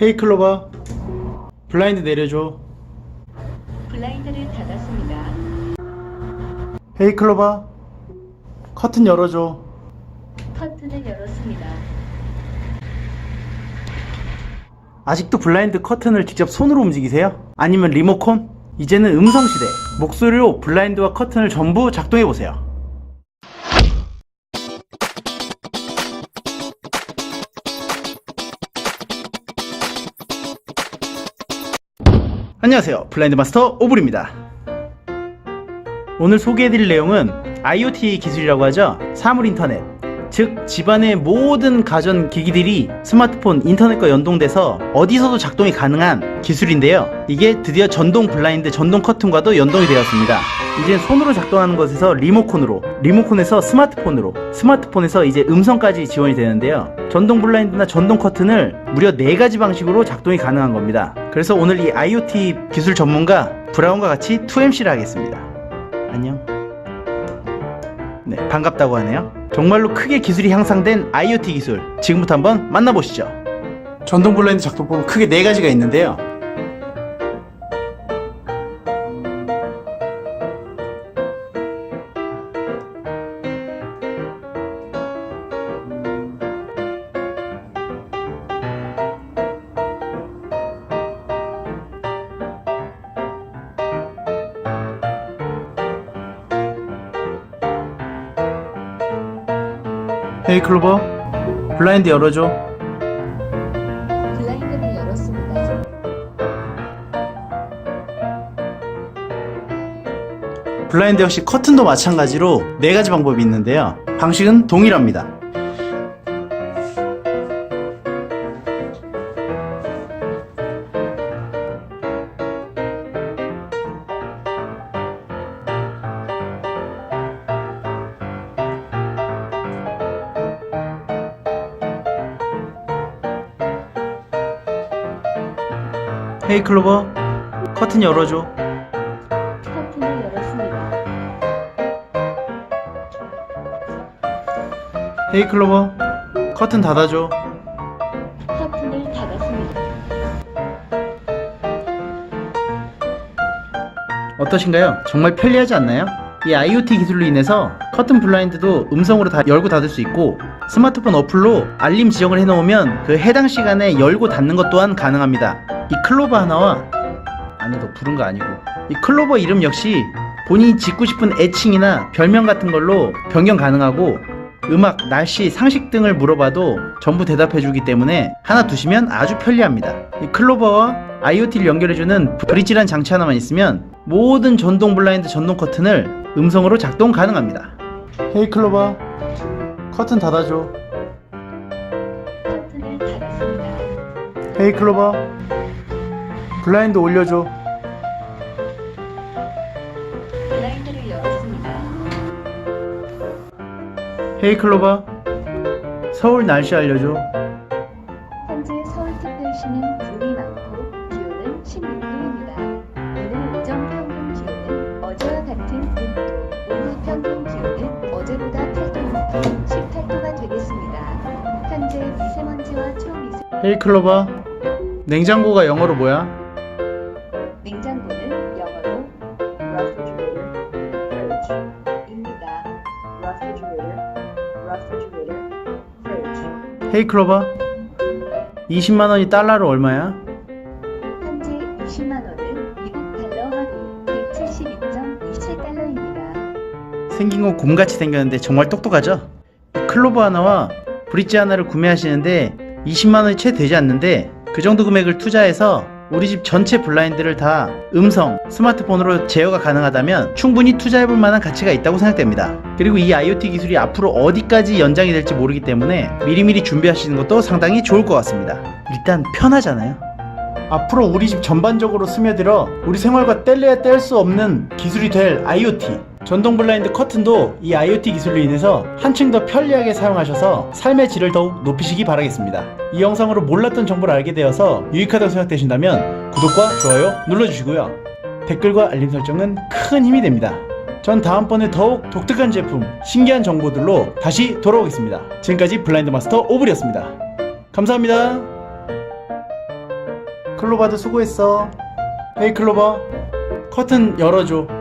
헤이 클로버, 블라인드 내려줘. 블라인드를 닫았습니다. 헤이 클로버, 커튼 열어줘. 커튼을 열었습니다. 아직도 블라인드 커튼을 직접 손으로 움직이세요? 아니면 리모컨? 이제는 음성 시대. 목소리로 블라인드와 커튼을 전부 작동해 보세요. 안녕하세요, 블라인드 마스터 오블입니다. 오늘 소개해드릴 내용은 IoT 기술이라고 하죠. 사물 인터넷, 즉 집안의 모든 가전 기기들이 스마트폰, 인터넷과 연동돼서 어디서도 작동이 가능한 기술인데요. 이게 드디어 전동 블라인드, 전동 커튼과도 연동이 되었습니다. 이제 손으로 작동하는 것에서 리모컨으로, 리모컨에서 스마트폰으로, 스마트폰에서 이제 음성까지 지원이 되는데요. 전동 블라인드나 전동 커튼을 무려 4가지 방식으로 작동이 가능한 겁니다. 그래서 오늘 이 IoT 기술 전문가 브라운과 같이 2MC를 하겠습니다. 안녕. 네, 반갑다고 하네요. 정말로 크게 기술이 향상된 IoT 기술, 지금부터 한번 만나보시죠. 전동 블라인드 작동법은 크게 4가지가 있는데요. 헤이 클로버, 블라인드 열어줘. 블라인드를 열었습니다. 블라인드 역시 커튼도 마찬가지로 4가지 방법이 있는데요. 방식은 동일합니다. 헤이 클로버, 커튼 열어줘. 커튼을 열었습니다. 헤이 클로버, 커튼 닫아줘. 커튼을 닫았습니다. 어떠신가요? 정말 편리하지 않나요? 이 IoT 기술로 인해서 커튼 블라인드도 음성으로 다 열고 닫을 수 있고, 스마트폰 어플로 알림 지정을 해놓으면 그 해당 시간에 열고 닫는 것 또한 가능합니다. 이 클로버 하나와, 아니 너 부른 거 아니고, 이 클로버 이름 역시 본인이 짓고 싶은 애칭이나 별명 같은 걸로 변경 가능하고, 음악, 날씨, 상식 등을 물어봐도 전부 대답해주기 때문에 하나 두시면 아주 편리합니다. 이 클로버와 IoT를 연결해주는 브릿지란 장치 하나만 있으면 모든 전동 블라인드, 전동 커튼을 음성으로 작동 가능합니다. 헤이 클로버, 커튼 닫아줘. 커튼을 닫았습니다. 헤이 클로버, 블라인드 올려줘. 블라인드를 열었습니다. 헤이 클로버, 서울 날씨 알려줘. 현재 서울특별시는 구름이 많고 기온은 16도입니다. 오늘 오전 평균 기온은 어제와 같은 6도, 오후 평균 기온은 어제보다 8도 높은 18도가 되겠습니다. 현재 미세먼지와 초미세 헤이 클로버, 냉장고가 영어로 뭐야? 냉장고는 영어로 refrigerator입니다. fridge. 헤이 클로버, 20만원이 달러로 얼마야? 현재 20만 원은 미국 달러 하루 172.27달러입니다. 생긴 건 곰같이 생겼는데 정말 똑똑하죠? 클로버 하나와 브릿지 하나를 구매하시는데 20만원이 채 되지 않는데, 그 정도 금액을 투자해서 우리 집 전체 블라인드를 다 음성, 스마트폰으로 제어가 가능하다면 충분히 투자해볼 만한 가치가 있다고 생각됩니다. 그리고 이 IoT 기술이 앞으로 어디까지 연장이 될지 모르기 때문에 미리미리 준비하시는 것도 상당히 좋을 것 같습니다. 일단 편하잖아요. 앞으로 우리 집 전반적으로 스며들어 우리 생활과 뗄래야 뗄 수 없는 기술이 될 IoT, 전동 블라인드 커튼도 이 IoT 기술로 인해서 한층 더 편리하게 사용하셔서 삶의 질을 더욱 높이시기 바라겠습니다. 이 영상으로 몰랐던 정보를 알게 되어서 유익하다고 생각되신다면 구독과 좋아요 눌러주시고요. 댓글과 알림 설정은 큰 힘이 됩니다. 전 다음번에 더욱 독특한 제품, 신기한 정보들로 다시 돌아오겠습니다. 지금까지 블라인드 마스터 오블이었습니다. 감사합니다. 클로버도 수고했어. 헤이 클로버, 커튼 열어줘.